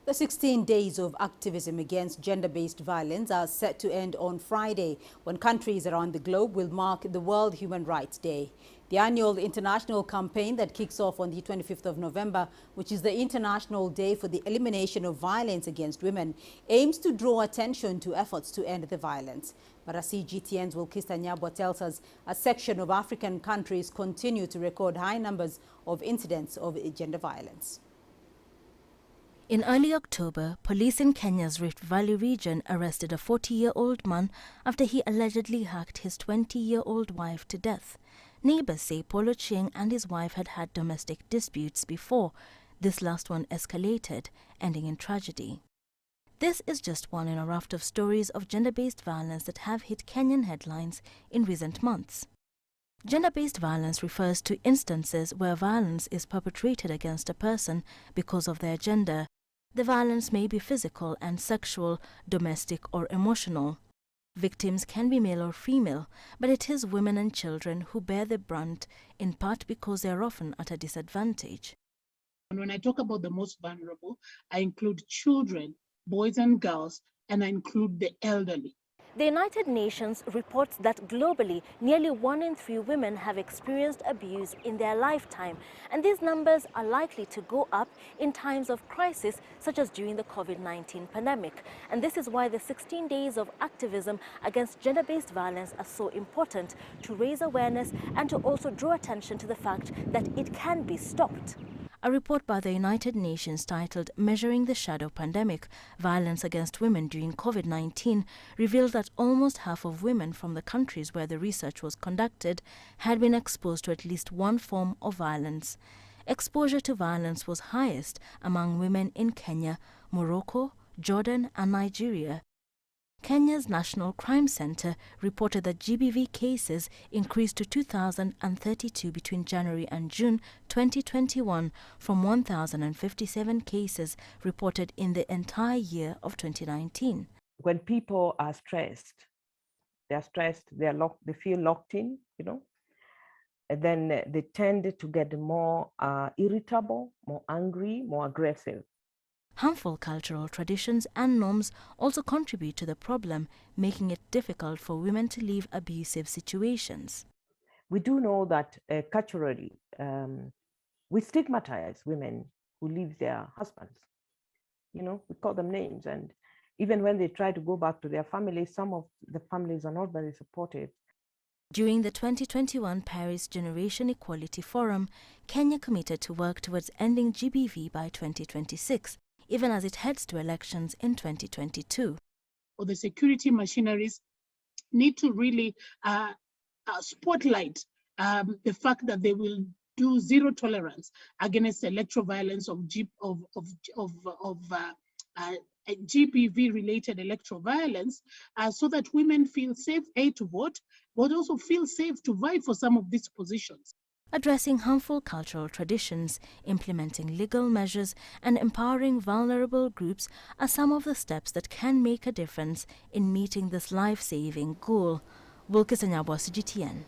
The 16 days of activism against gender-based violence are set to end on Friday, when countries around the globe will mark the World Human Rights Day. The annual international campaign that kicks off on the 25th of November, which is the International Day for the Elimination of Violence against Women, aims to draw attention to efforts to end the violence. But as CGTN's Wilkister Nyabwa tells us, a section of African countries continue to record high numbers of incidents of gender violence. In early October, police in Kenya's Rift Valley region arrested a 40-year-old man after he allegedly hacked his 20-year-old wife to death. Neighbors say Polo Chieng and his wife had had domestic disputes before. This last one escalated, ending in tragedy. This is just one in a raft of stories of gender-based violence that have hit Kenyan headlines in recent months. Gender-based violence refers to instances where violence is perpetrated against a person because of their gender. The violence may be physical and sexual, domestic or emotional. Victims can be male or female, but it is women and children who bear the brunt, in part because they are often at a disadvantage. And when I talk about the most vulnerable, I include children, boys and girls, and I include the elderly. The United Nations reports that globally, nearly 1 in 3 women have experienced abuse in their lifetime, and these numbers are likely to go up in times of crisis, such as during the COVID-19 pandemic. And this is why the 16 days of activism against gender-based violence are so important, to raise awareness and to also draw attention to the fact that it can be stopped. A report by the United Nations titled Measuring the Shadow Pandemic, Violence Against Women During COVID-19 revealed that almost half of women from the countries where the research was conducted had been exposed to at least one form of violence. Exposure to violence was highest among women in Kenya, Morocco, Jordan and Nigeria. Kenya's National Crime Center reported that GBV cases increased to 2,032 between January and June 2021 from 1,057 cases reported in the entire year of 2019. When people are stressed, they feel locked in, and then they tend to get more irritable, more angry, more aggressive. Harmful cultural traditions and norms also contribute to the problem, making it difficult for women to leave abusive situations. We do know that culturally, we stigmatize women who leave their husbands. We call them names, and even when they try to go back to their families, some of the families are not very supportive. During the 2021 Paris Generation Equality Forum, Kenya committed to work towards ending GBV by 2026. Even as it heads to elections in 2022. Or the security machineries need to really spotlight the fact that they will do zero tolerance against electoral violence of GBV-related electoral violence, so that women feel safe, to vote, but also feel safe to vie for some of these positions. Addressing harmful cultural traditions, implementing legal measures, and empowering vulnerable groups are some of the steps that can make a difference in meeting this life-saving goal. Wilkister, Nyabwa, CGTN.